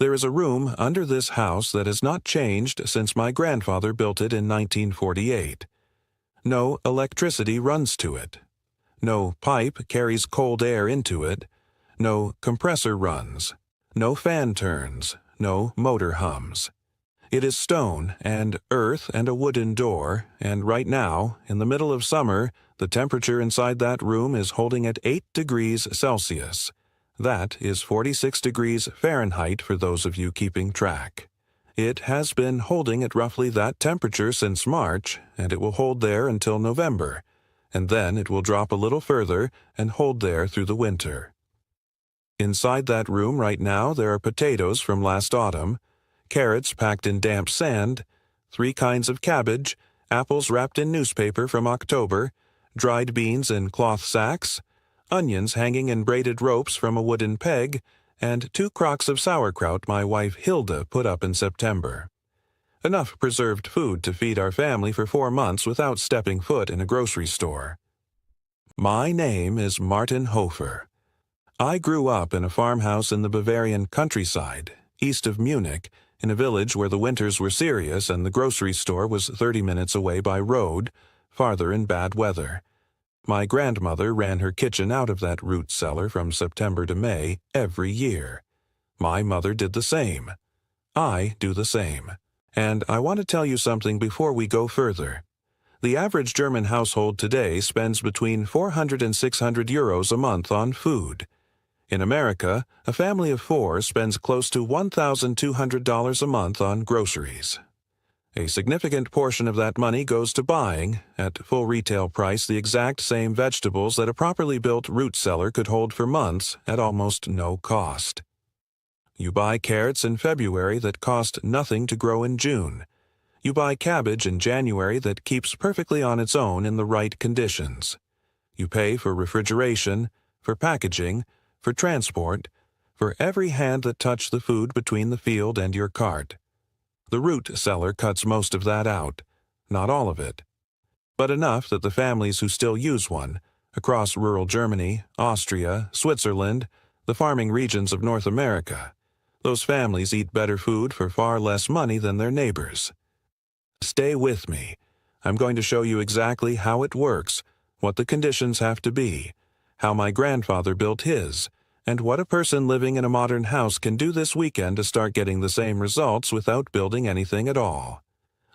There is a room under this house that has not changed since my grandfather built it in 1948. No electricity runs to it. No pipe carries cold air into it. No compressor runs. No fan turns. No motor hums. It is stone and earth and a wooden door, and right now, in the middle of summer, the temperature inside that room is holding at 8 degrees Celsius. That is 46 degrees Fahrenheit for those of you keeping track. It has been holding at roughly that temperature since March, and it will hold there until November, and then it will drop a little further and hold there through the winter. Inside that room right now there are potatoes from last autumn, carrots packed in damp sand, 3 kinds of cabbage, apples wrapped in newspaper from October, dried beans in cloth sacks, onions hanging in braided ropes from a wooden peg, and 2 crocks of sauerkraut my wife Hilda put up in September. Enough preserved food to feed our family for 4 months without stepping foot in a grocery store. My name is Martin Hofer. I grew up in a farmhouse in the Bavarian countryside, east of Munich, in a village where the winters were serious and the grocery store was 30 minutes away by road, farther in bad weather. My grandmother ran her kitchen out of that root cellar from September to May every year. My mother did the same. I do the same. And I want to tell you something before we go further. The average German household today spends between 400 and 600 euros a month on food. In America, a family of 4 spends close to $1,200 a month on groceries. A significant portion of that money goes to buying, at full retail price, the exact same vegetables that a properly built root cellar could hold for months at almost no cost. You buy carrots in February that cost nothing to grow in June. You buy cabbage in January that keeps perfectly on its own in the right conditions. You pay for refrigeration, for packaging, for transport, for every hand that touched the food between the field and your cart. The root cellar cuts most of that out, not all of it, but enough that the families who still use one, across rural Germany, Austria, Switzerland, the farming regions of North America, those families eat better food for far less money than their neighbors. Stay with me. I'm going to show you exactly how it works, what the conditions have to be, how my grandfather built his, and what a person living in a modern house can do this weekend to start getting the same results without building anything at all.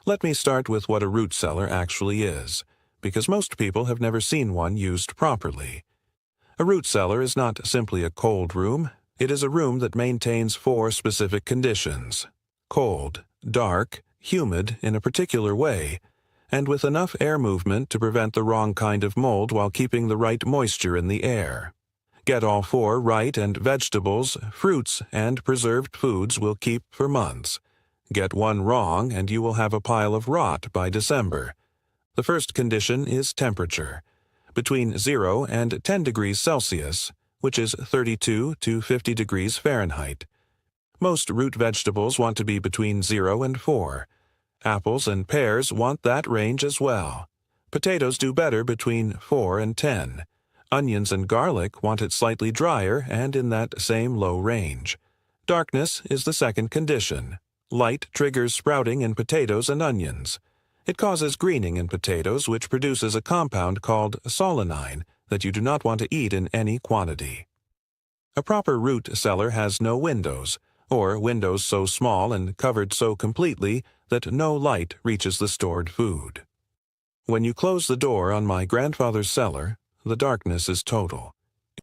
Let me start with what a root cellar actually is, because most people have never seen one used properly. A root cellar is not simply a cold room. It is a room that maintains 4 specific conditions: cold, dark, humid in a particular way, and with enough air movement to prevent the wrong kind of mold while keeping the right moisture in the air. Get all 4 right and vegetables, fruits, and preserved foods will keep for months. Get one wrong and you will have a pile of rot by December. The first condition is temperature, between 0 and 10 degrees Celsius, which is 32 to 50 degrees Fahrenheit. Most root vegetables want to be between 0 and 4. Apples and pears want that range as well. Potatoes do better between 4 and 10. Onions and garlic want it slightly drier and in that same low range. Darkness is the second condition. Light triggers sprouting in potatoes and onions. It causes greening in potatoes, which produces a compound called solanine that you do not want to eat in any quantity. A proper root cellar has no windows, or windows so small and covered so completely that no light reaches the stored food. When you close the door on my grandfather's cellar, the darkness is total.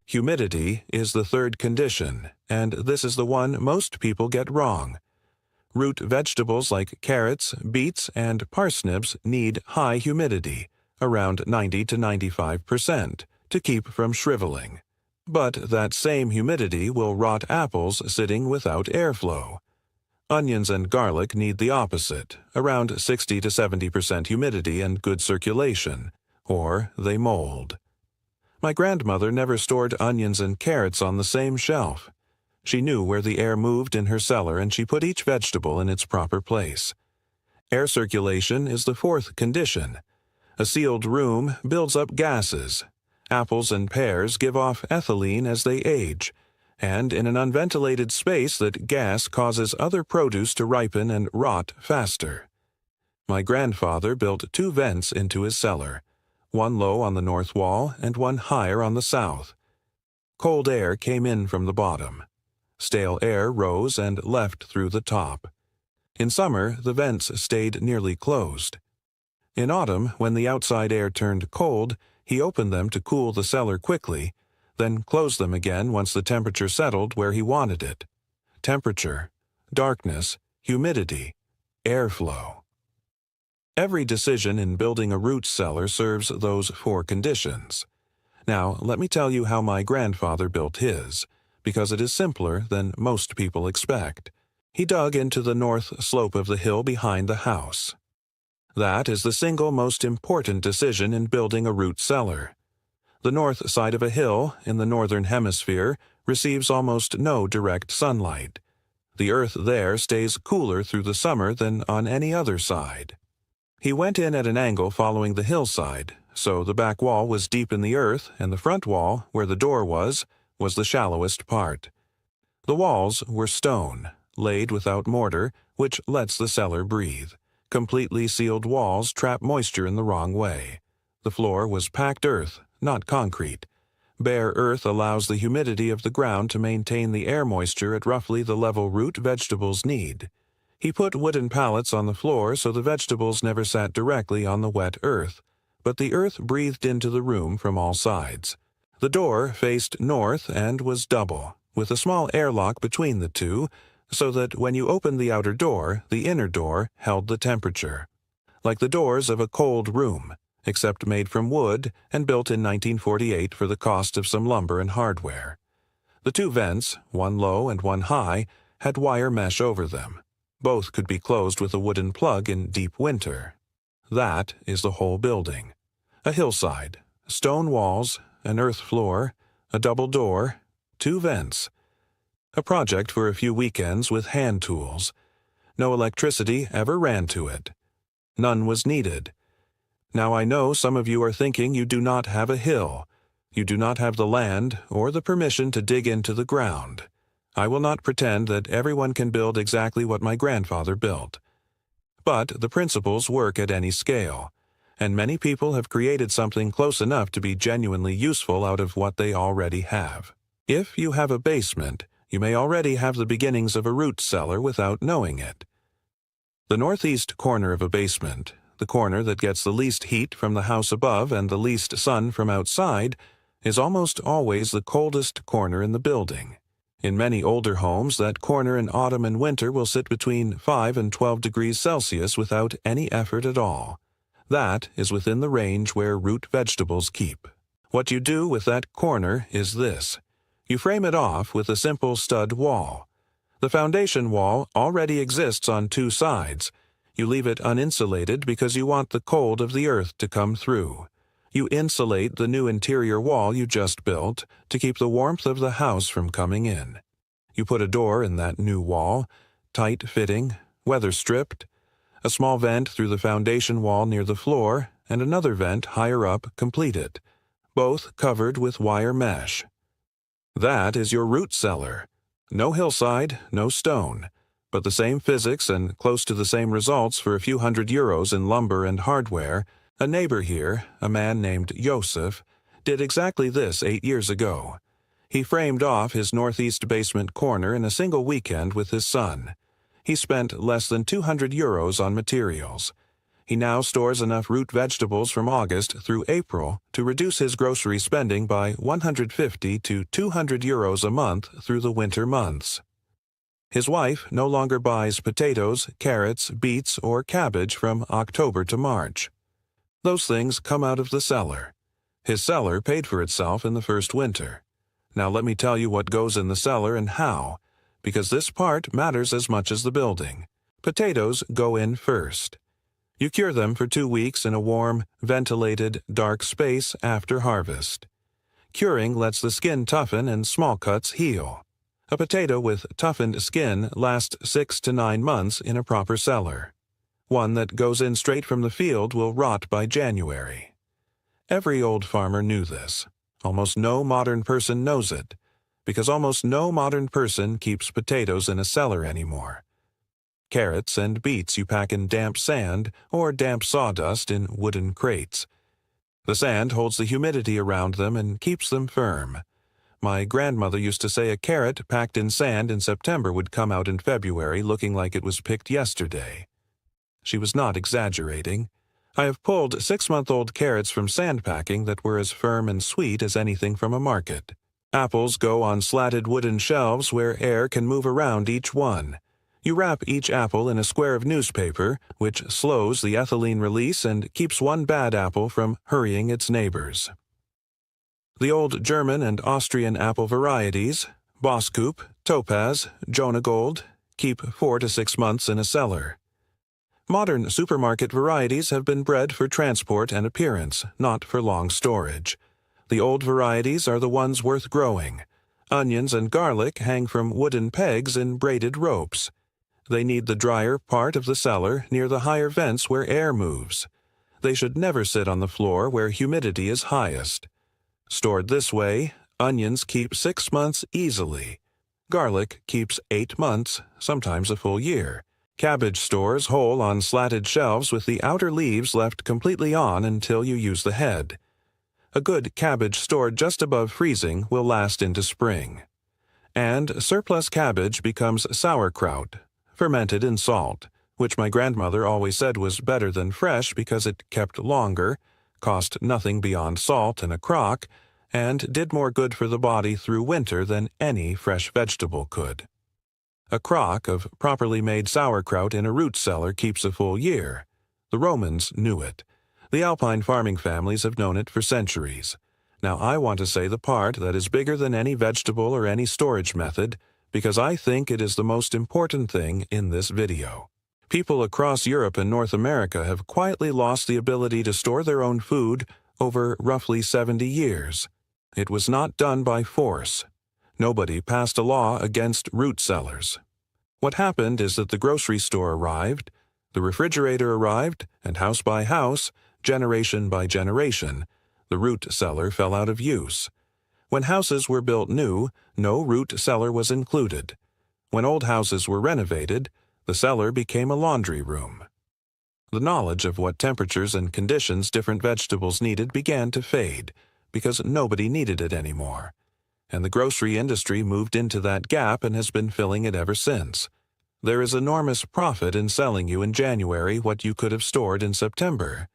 Humidity is the third condition, and this is the one most people get wrong. Root vegetables like carrots, beets, and parsnips need high humidity, around 90 to 95%, to keep from shriveling. But that same humidity will rot apples sitting without airflow. Onions and garlic need the opposite, around 60 to 70% humidity and good circulation, or they mold. My grandmother never stored onions and carrots on the same shelf. She knew where the air moved in her cellar and she put each vegetable in its proper place. Air circulation is the fourth condition. A sealed room builds up gases. Apples and pears give off ethylene as they age. and in an unventilated space that gas causes other produce to ripen and rot faster. My grandfather built 2 vents into his cellar, one low on the north wall and one higher on the south. Cold air came in from the bottom. Stale air rose and left through the top. In summer, the vents stayed nearly closed. In autumn, when the outside air turned cold, he opened them to cool the cellar quickly, then closed them again once the temperature settled where he wanted it. Temperature, darkness, humidity, airflow. Every decision in building a root cellar serves those 4 conditions. Now, let me tell you how my grandfather built his, because it is simpler than most people expect. He dug into the north slope of the hill behind the house. That is the single most important decision in building a root cellar. The north side of a hill, in the northern hemisphere, receives almost no direct sunlight. The earth there stays cooler through the summer than on any other side. He went in at an angle following the hillside, so the back wall was deep in the earth and the front wall, where the door was the shallowest part. The walls were stone, laid without mortar, which lets the cellar breathe. Completely sealed walls trap moisture in the wrong way. The floor was packed earth, not concrete. Bare earth allows the humidity of the ground to maintain the air moisture at roughly the level root vegetables need. He put wooden pallets on the floor so the vegetables never sat directly on the wet earth, but the earth breathed into the room from all sides. The door faced north and was double, with a small airlock between the two, so that when you opened the outer door, the inner door held the temperature. Like the doors of a cold room, except made from wood and built in 1948 for the cost of some lumber and hardware. The 2 vents, one low and one high, had wire mesh over them. Both could be closed with a wooden plug in deep winter. That is the whole building. A hillside, stone walls, an earth floor, a double door, 2 vents. A project for a few weekends with hand tools. No electricity ever ran to it. None was needed. Now I know some of you are thinking you do not have a hill. You do not have the land or the permission to dig into the ground. I will not pretend that everyone can build exactly what my grandfather built. But the principles work at any scale, and many people have created something close enough to be genuinely useful out of what they already have. If you have a basement, you may already have the beginnings of a root cellar without knowing it. The northeast corner of a basement, the corner that gets the least heat from the house above and the least sun from outside, is almost always the coldest corner in the building. In many older homes, that corner in autumn and winter will sit between 5 and 12 degrees Celsius without any effort at all. That is within the range where root vegetables keep. What you do with that corner is this. You frame it off with a simple stud wall. The foundation wall already exists on 2 sides. You leave it uninsulated because you want the cold of the earth to come through. You insulate the new interior wall you just built to keep the warmth of the house from coming in. You put a door in that new wall, tight-fitting, weather-stripped, a small vent through the foundation wall near the floor, and another vent higher up completed, both covered with wire mesh. That is your root cellar. No hillside, no stone, but the same physics and close to the same results for a few €100 in lumber and hardware. A neighbor here, a man named Joseph, did exactly this 8 years ago. He framed off his northeast basement corner in a single weekend with his son. He spent less than €200 on materials. He now stores enough root vegetables from August through April to reduce his grocery spending by €150 to €200 a month through the winter months. His wife no longer buys potatoes, carrots, beets, or cabbage from October to March. Those things come out of the cellar. His cellar paid for itself in the first winter. Now let me tell you what goes in the cellar and how, because this part matters as much as the building. Potatoes go in first. You cure them for 2 weeks in a warm, ventilated, dark space after harvest. Curing lets the skin toughen and small cuts heal. A potato with toughened skin lasts 6 to 9 months in a proper cellar. One that goes in straight from the field will rot by January. Every old farmer knew this. Almost no modern person knows it. because almost no modern person keeps potatoes in a cellar anymore. Carrots and beets you pack in damp sand or damp sawdust in wooden crates. The sand holds the humidity around them and keeps them firm. My grandmother used to say a carrot packed in sand in September would come out in February looking like it was picked yesterday. She was not exaggerating. I have pulled 6-month-old carrots from sand packing that were as firm and sweet as anything from a market. Apples go on slatted wooden shelves where air can move around each one. You wrap each apple in a square of newspaper, which slows the ethylene release and keeps one bad apple from hurrying its neighbors. The old German and Austrian apple varieties, Boskop, Topaz, Jonah Gold, keep 4 to 6 months in a cellar. Modern supermarket varieties have been bred for transport and appearance, not for long storage. The old varieties are the ones worth growing. Onions and garlic hang from wooden pegs in braided ropes. They need the drier part of the cellar near the higher vents where air moves. They should never sit on the floor where humidity is highest. Stored this way, onions keep 6 months easily. Garlic keeps 8 months, sometimes a full year. Cabbage stores whole on slatted shelves with the outer leaves left completely on until you use the head. A good cabbage stored just above freezing will last into spring. And surplus cabbage becomes sauerkraut, fermented in salt, which my grandmother always said was better than fresh because it kept longer, cost nothing beyond salt and a crock, and did more good for the body through winter than any fresh vegetable could. A crock of properly made sauerkraut in a root cellar keeps a full year. The Romans knew it. The Alpine farming families have known it for centuries. Now I want to say the part that is bigger than any vegetable or any storage method, because I think it is the most important thing in this video. People across Europe and North America have quietly lost the ability to store their own food over roughly 70 years. It was not done by force. Nobody passed a law against root cellars. What happened is that the grocery store arrived, the refrigerator arrived, and house by house, generation by generation, the root cellar fell out of use. When houses were built new, no root cellar was included. When old houses were renovated, the cellar became a laundry room. The knowledge of what temperatures and conditions different vegetables needed began to fade, because nobody needed it anymore. And the grocery industry moved into that gap and has been filling it ever since. There is enormous profit in selling you in January what you could have stored in September.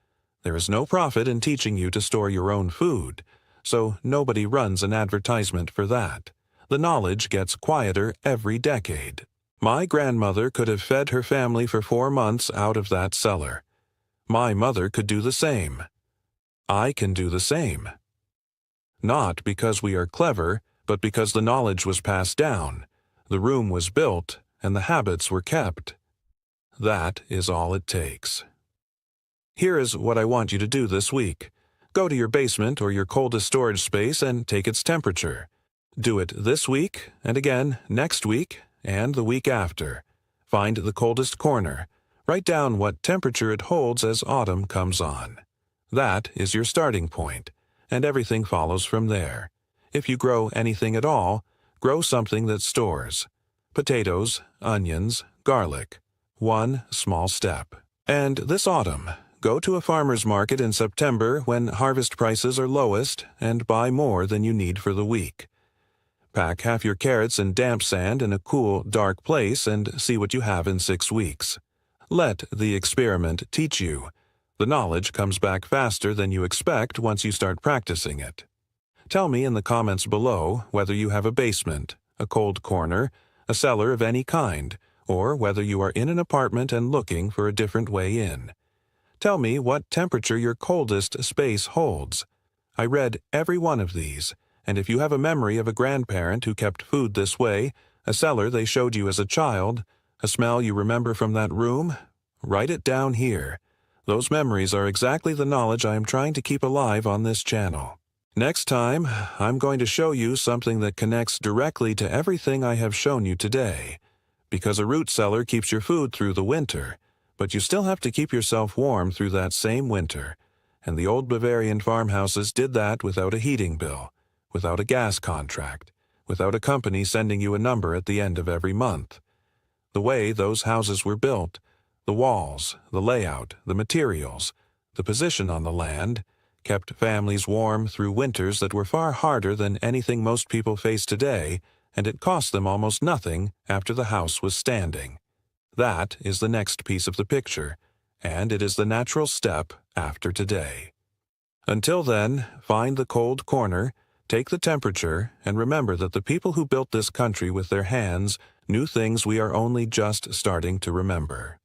There is no profit in teaching you to store your own food, so nobody runs an advertisement for that. The knowledge gets quieter every decade. My grandmother could have fed her family for 4 months out of that cellar. My mother could do the same. I can do the same. Not because we are clever, but because the knowledge was passed down, the room was built, and the habits were kept. That is all it takes. Here is what I want you to do this week. Go to your basement or your coldest storage space and take its temperature. Do it this week, and again next week, and the week after. Find the coldest corner. Write down what temperature it holds as autumn comes on. That is your starting point, and everything follows from there. If you grow anything at all, grow something that stores. Potatoes, onions, garlic. One small step. And this autumn, go to a farmer's market in September when harvest prices are lowest and buy more than you need for the week. Pack half your carrots in damp sand in a cool, dark place and see what you have in 6 weeks. Let the experiment teach you. The knowledge comes back faster than you expect once you start practicing it. Tell me in the comments below whether you have a basement, a cold corner, a cellar of any kind, or whether you are in an apartment and looking for a different way in. Tell me what temperature your coldest space holds. I read every one of these, and if you have a memory of a grandparent who kept food this way, a cellar they showed you as a child, a smell you remember from that room, write it down here. Those memories are exactly the knowledge I am trying to keep alive on this channel. Next time, I'm going to show you something that connects directly to everything I have shown you today. Because a root cellar keeps your food through the winter, but you still have to keep yourself warm through that same winter. And the old Bavarian farmhouses did that without a heating bill, without a gas contract, without a company sending you a number at the end of every month. The way those houses were built, the walls, the layout, the materials, the position on the land, kept families warm through winters that were far harder than anything most people face today, and it cost them almost nothing after the house was standing. That is the next piece of the picture, and it is the natural step after today. Until then, find the cold corner, take the temperature, and remember that the people who built this country with their hands knew things we are only just starting to remember.